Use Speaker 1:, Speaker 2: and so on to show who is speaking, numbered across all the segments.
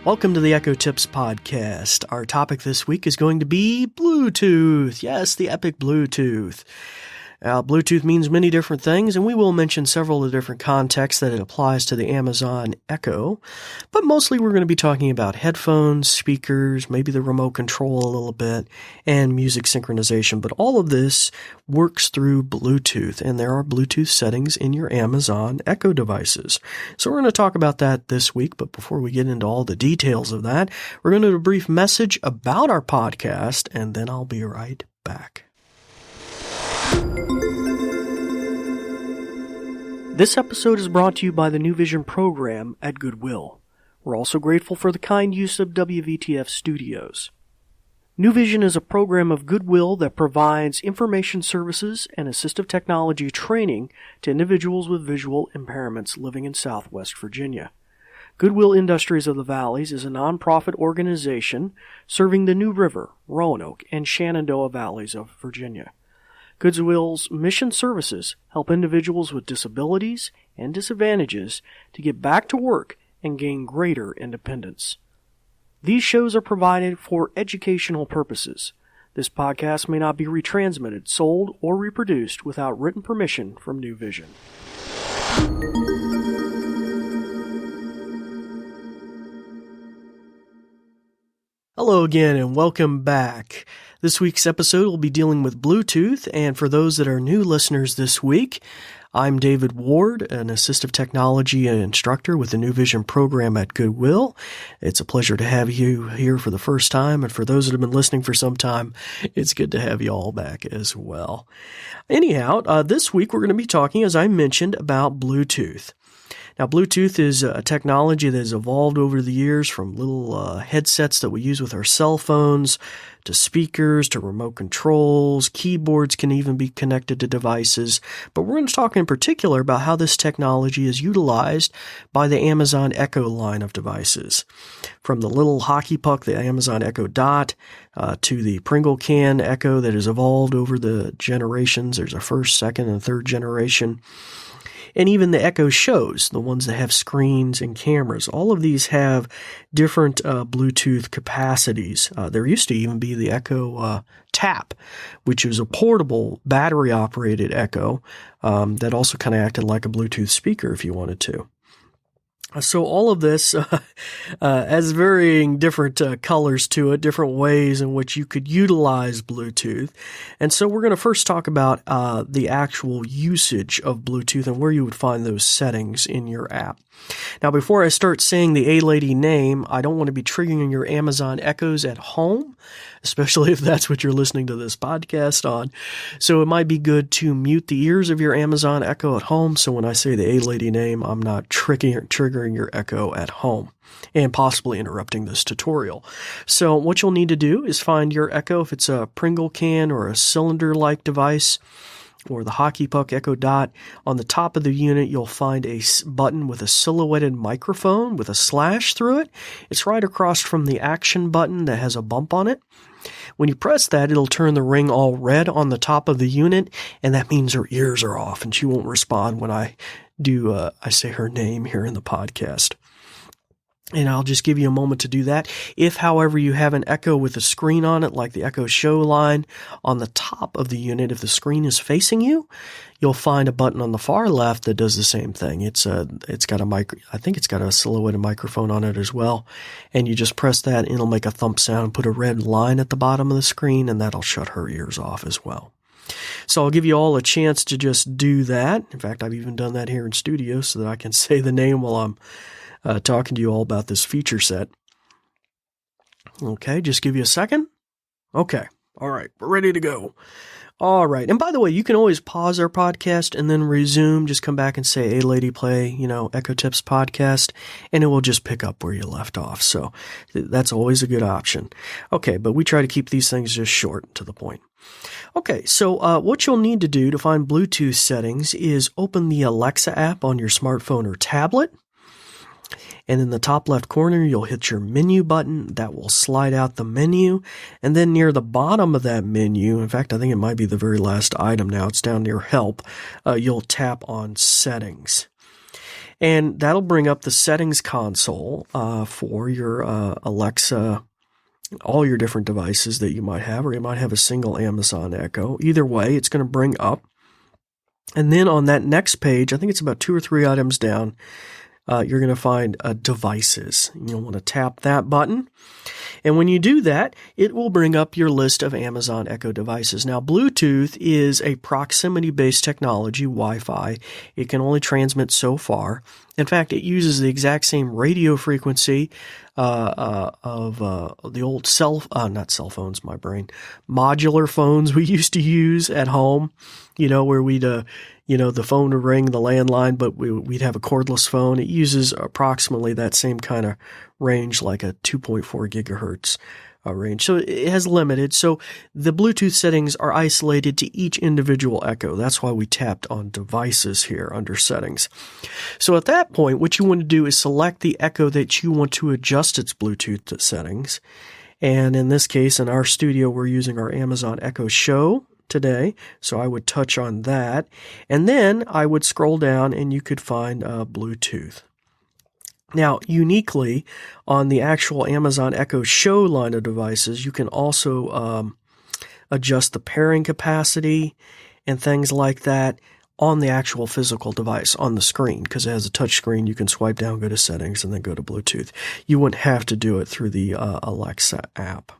Speaker 1: Welcome to the Echo Tips Podcast. Our topic this week is going to be Bluetooth. Yes, the epic Bluetooth. Bluetooth means many different things, and we will mention several of the different contexts that it applies to the Amazon Echo. But mostly we're going to be talking about headphones, speakers, maybe the remote control a little bit, and music synchronization. But all of this works through Bluetooth, and there are Bluetooth settings in your Amazon Echo devices. So we're going to talk about that this week, but before we get into all the details of that, we're going to do a brief message about our podcast, and then I'll be right back. This episode is brought to you by the New Vision program at Goodwill. We're also grateful for the kind use of WVTF Studios. New Vision is a program of Goodwill that provides information services and assistive technology training to individuals with visual impairments living in Southwest Virginia. Goodwill Industries of the Valleys is a nonprofit organization serving the New River, Roanoke, and Shenandoah Valleys of Virginia. Goodwill's mission services help individuals with disabilities and disadvantages to get back to work and gain greater independence. These shows are provided for educational purposes. This podcast may not be retransmitted, sold, or reproduced without written permission from New Vision. Hello again and welcome back. This week's episode will be dealing with Bluetooth, and for those that are new listeners this week, I'm David Ward, an assistive technology instructor with the New Vision program at Goodwill. It's a pleasure to have you here for the first time, and for those that have been listening for some time, it's good to have you all back as well. Anyhow, this week we're going to be talking, as I mentioned, about Bluetooth. Now, Bluetooth is a technology that has evolved over the years from little headsets that we use with our cell phones to speakers to remote controls. Keyboards can even be connected to devices. But we're going to talk in particular about how this technology is utilized by the Amazon Echo line of devices. From the little hockey puck, the Amazon Echo Dot, to the Pringle can Echo that has evolved over the generations. There's a first, second, and third generation. And even the Echo Shows, the ones that have screens and cameras, all of these have different Bluetooth capacities. There used to even be the Echo Tap, which was a portable battery-operated Echo that also kind of acted like a Bluetooth speaker if you wanted to. So all of this has varying different colors to it, different ways in which you could utilize Bluetooth. And so we're going to first talk about the actual usage of Bluetooth and where you would find those settings in your app. Now, before I start saying the A-Lady name, I don't want to be triggering your Amazon Echoes at home, especially if that's what you're listening to this podcast on. So it might be good to mute the ears of your Amazon Echo at home. So when I say the A-Lady name, I'm not triggering your Echo at home and possibly interrupting this tutorial. So what you'll need to do is find your Echo, if it's a Pringle can or a cylinder-like device, or the hockey puck Echo Dot. On the top of the unit, you'll find a button with a silhouetted microphone with a slash through it. It's right across from the action button that has a bump on it. When you press that, it'll turn the ring all red on the top of the unit, and that means her ears are off, and she won't respond when I say her name here in the podcast. And I'll just give you a moment to do that. If, however, you have an Echo with a screen on it, like the Echo Show line, on the top of the unit, if the screen is facing you, you'll find a button on the far left that does the same thing. It's got I think it's got a silhouetted microphone on it as well. And you just press that, and it'll make a thump sound and put a red line at the bottom of the screen, and that'll shut her ears off as well. So I'll give you all a chance to just do that. In fact, I've even done that here in studio so that I can say the name while I'm talking to you all about this feature set. Okay, just give you a second. Okay, all right, we're ready to go. All right, and by the way, you can always pause our podcast and then resume. Just come back and say, A-Lady play, Echo Tips podcast, and it will just pick up where you left off. So that's always a good option. Okay, but we try to keep these things just short and to the point. Okay, so what you'll need to do to find Bluetooth settings is open the Alexa app on your smartphone or tablet. And in the top left corner, you'll hit your menu button. That will slide out the menu. And then near the bottom of that menu, in fact, I think it might be the very last item now, it's down near Help, you'll tap on Settings. And that'll bring up the settings console for your Alexa, all your different devices that you might have, or you might have a single Amazon Echo. Either way, it's going to bring up. And then on that next page, I think it's about 2 or 3 items down, you're going to find devices. You'll want to tap that button. And when you do that, it will bring up your list of Amazon Echo devices. Now, Bluetooth is a proximity-based technology, Wi-Fi. It can only transmit so far. In fact, it uses the exact same radio frequency of the old not cell phones, my brain, modular phones we used to use at home, where we'd, the phone would ring, the landline, but we'd have a cordless phone. It uses approximately that same kind of range, like a 2.4 gigahertz range. So it has limited. So the Bluetooth settings are isolated to each individual Echo. That's why we tapped on devices here under settings. So at that point, what you want to do is select the Echo that you want to adjust its Bluetooth settings. And in this case, in our studio, we're using our Amazon Echo Show today. So I would touch on that. And then I would scroll down and you could find Bluetooth. Now, uniquely, on the actual Amazon Echo Show line of devices, you can also adjust the pairing capacity and things like that on the actual physical device, on the screen, because it has a touch screen. You can swipe down, go to settings, and then go to Bluetooth. You wouldn't have to do it through the Alexa app.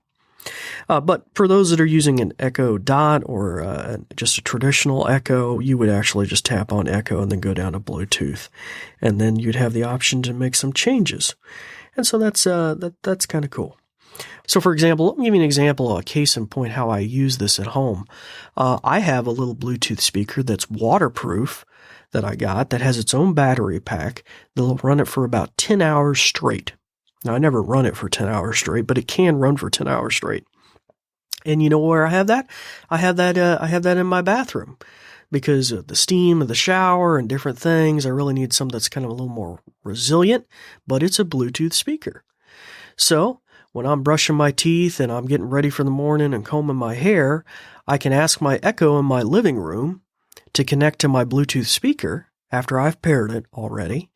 Speaker 1: But for those that are using an Echo Dot or just a traditional Echo, you would actually just tap on Echo and then go down to Bluetooth. And then you'd have the option to make some changes. And so that's kind of cool. So for example, let me give you an example, a case in point how I use this at home. I have a little Bluetooth speaker that's waterproof that I got that has its own battery pack that'll run it for about 10 hours straight. Now, I never run it for 10 hours straight, but it can run for 10 hours straight. And you know where I have that? I have that in my bathroom because of the steam of the shower and different things. I really need something that's kind of a little more resilient, but it's a Bluetooth speaker. So when I'm brushing my teeth and I'm getting ready for the morning and combing my hair, I can ask my Echo in my living room to connect to my Bluetooth speaker after I've paired it already.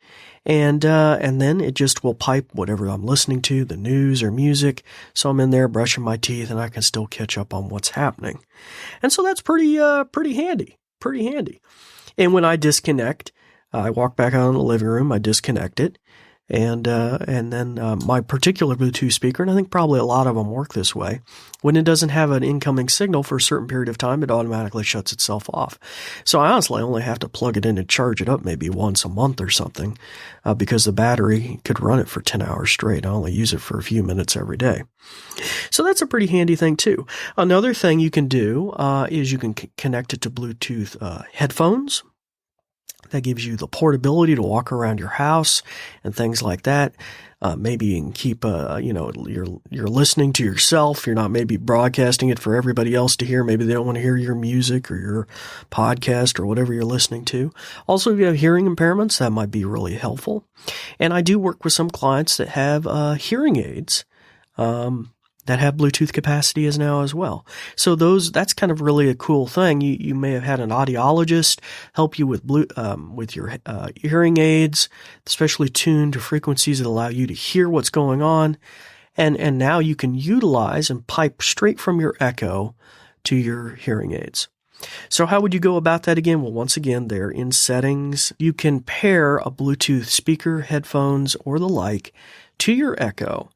Speaker 1: And then it just will pipe whatever I'm listening to, the news or music. So I'm in there brushing my teeth and I can still catch up on what's happening. And so that's pretty handy. And when I disconnect, I walk back out in the living room, I disconnect it. And then my particular Bluetooth speaker, and I think probably a lot of them work this way, when it doesn't have an incoming signal for a certain period of time, it automatically shuts itself off. So I honestly only have to plug it in and charge it up maybe once a month or something, because the battery could run it for 10 hours straight. I only use it for a few minutes every day. So that's a pretty handy thing too. Another thing you can do is you can connect it to Bluetooth headphones. That gives you the portability to walk around your house and things like that. Maybe you can keep, you're listening to yourself. You're not maybe broadcasting it for everybody else to hear. Maybe they don't want to hear your music or your podcast or whatever you're listening to. Also, if you have hearing impairments, that might be really helpful. And I do work with some clients that have hearing aids that have Bluetooth capacity as well. So that's kind of really a cool thing. You may have had an audiologist help you with your hearing aids, especially tuned to frequencies that allow you to hear what's going on. And now you can utilize and pipe straight from your Echo to your hearing aids. So how would you go about that again? Well, once again, there in settings, you can pair a Bluetooth speaker, headphones, or the like to your Echo.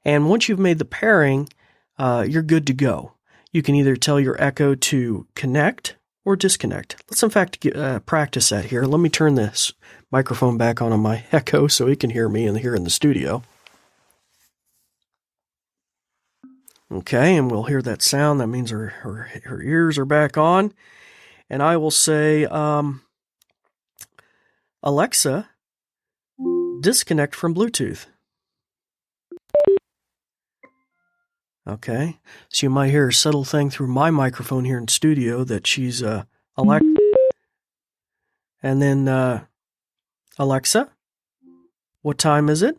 Speaker 1: And once you've made the pairing, you're good to go. You can either tell your Echo to connect or disconnect. Let's in fact practice that here. Let me turn this microphone back on my Echo so it can hear me here in the studio. Okay, and we'll hear that sound. That means her ears are back on. And I will say, Alexa, disconnect from Bluetooth. Okay, so you might hear a subtle thing through my microphone here in studio that she's Alexa. And then Alexa, what time is it?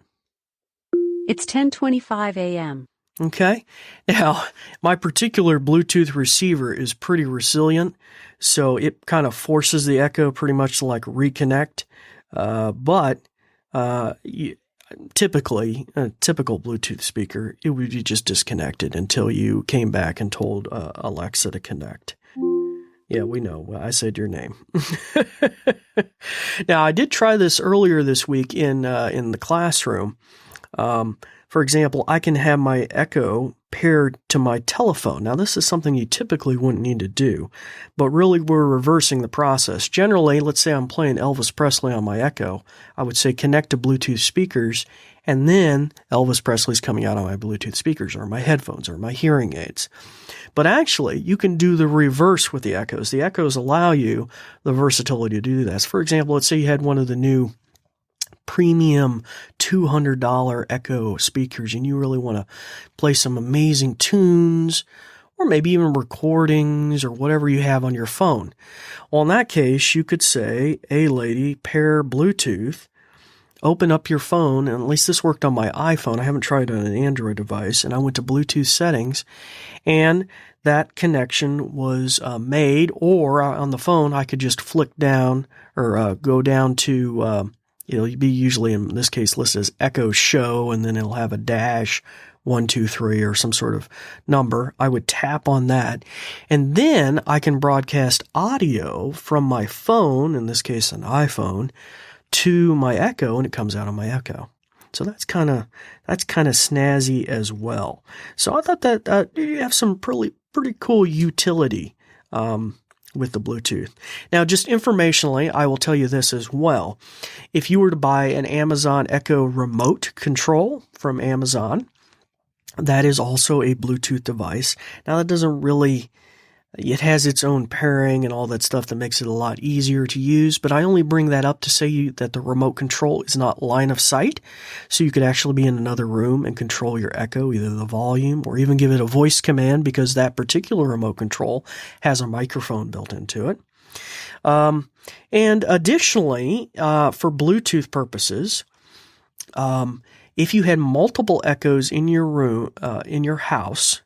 Speaker 2: It's 10:25 a.m.
Speaker 1: Okay, now my particular Bluetooth receiver is pretty resilient, so it kind of forces the Echo pretty much to like reconnect But typically, a typical Bluetooth speaker, it would be just disconnected until you came back and told Alexa to connect. Yeah, we know. I said your name. Now, I did try this earlier this week in the classroom. For example, I can have my Echo paired to my telephone. Now, this is something you typically wouldn't need to do, but really we're reversing the process. Generally, let's say I'm playing Elvis Presley on my Echo, I would say connect to Bluetooth speakers, and then Elvis Presley's coming out on my Bluetooth speakers or my headphones or my hearing aids. But actually, you can do the reverse with the Echoes. The Echoes allow you the versatility to do this. For example, let's say you had one of the new premium $200 Echo speakers and you really want to play some amazing tunes or maybe even recordings or whatever you have on your phone. Well, in that case, you could say, hey lady, pair Bluetooth, open up your phone, and at least this worked on my iPhone. I haven't tried it on an Android device, and I went to Bluetooth settings, and that connection was made, or on the phone, I could just flick down or go down to it'll be usually in this case listed as Echo Show, and then it'll have a dash 123 or some sort of number. I would tap on that, and then I can broadcast audio from my phone, in this case an iPhone, to my Echo, and it comes out on my Echo. So that's kind of snazzy as well. So I thought that you have some pretty cool utility with the Bluetooth. Now, just informationally, I will tell you this as well. If you were to buy an Amazon Echo remote control from Amazon, that is also a Bluetooth device. Now, that doesn't really, it has its own pairing and all that stuff that makes it a lot easier to use, but I only bring that up to say that the remote control is not line of sight, so you could actually be in another room and control your Echo, either the volume or even give it a voice command, because that particular remote control has a microphone built into it. And additionally, for Bluetooth purposes, if you had multiple Echoes in your room, in your house,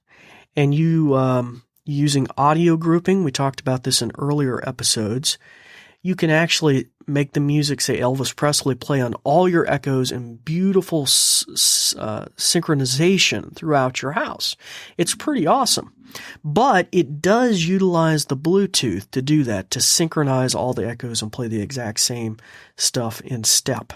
Speaker 1: and you using audio grouping, we talked about this in earlier episodes, you can actually make the music, say Elvis Presley, play on all your Echoes in beautiful synchronization throughout your house. It's pretty awesome. But it does utilize the Bluetooth to do that, to synchronize all the Echoes and play the exact same stuff in step.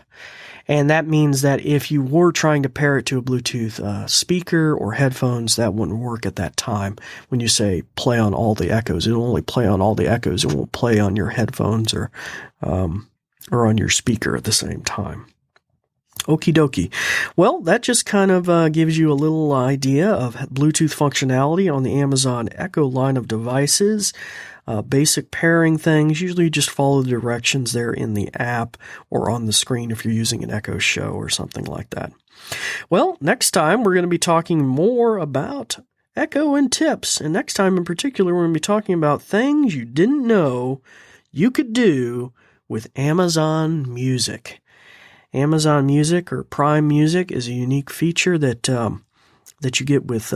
Speaker 1: And that means that if you were trying to pair it to a Bluetooth speaker or headphones, that wouldn't work at that time. When you say play on all the Echoes, it'll only play on all the Echoes. It won't play on your headphones or on your speaker at the same time. Okie dokie. Well, that just kind of gives you a little idea of Bluetooth functionality on the Amazon Echo line of devices. Basic pairing things. Usually you just follow the directions there in the app or on the screen if you're using an Echo Show or something like that. Well, next time we're going to be talking more about Echo and tips. And next time in particular, we're going to be talking about things you didn't know you could do with Amazon Music. Amazon Music or Prime Music is a unique feature that you get with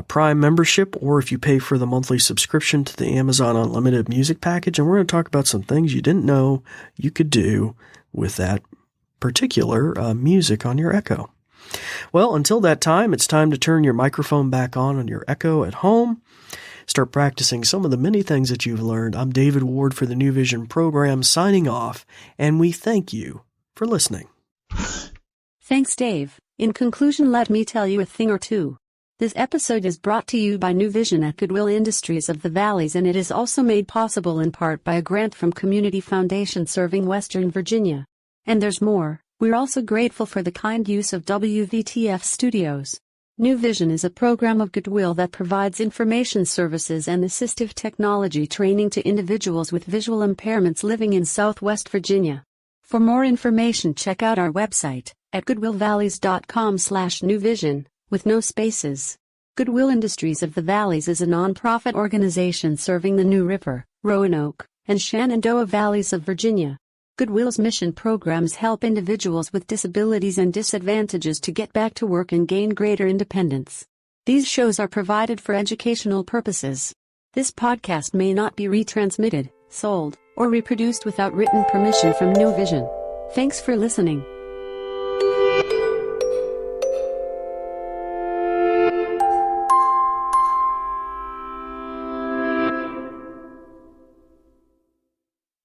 Speaker 1: Prime membership, or if you pay for the monthly subscription to the Amazon Unlimited Music package. And we're going to talk about some things you didn't know you could do with that particular music on your Echo. Well, until that time, it's time to turn your microphone back on your Echo at home. Start practicing some of the many things that you've learned. I'm David Ward for the New Vision program, signing off, and we thank you for listening.
Speaker 2: Thanks, Dave. In conclusion, let me tell you a thing or two. This episode is brought to you by New Vision at Goodwill Industries of the Valleys, and it is also made possible in part by a grant from Community Foundation serving Western Virginia. And there's more. We're also grateful for the kind use of WVTF Studios. New Vision is a program of Goodwill that provides information services and assistive technology training to individuals with visual impairments living in Southwest Virginia. For more information, check out our website at goodwillvalleys.com/newvision. with no spaces. Goodwill Industries of the Valleys is a nonprofit organization serving the New River, Roanoke, and Shenandoah Valleys of Virginia. Goodwill's mission programs help individuals with disabilities and disadvantages to get back to work and gain greater independence. These shows are provided for educational purposes. This podcast may not be retransmitted, sold, or reproduced without written permission from New Vision. Thanks for listening.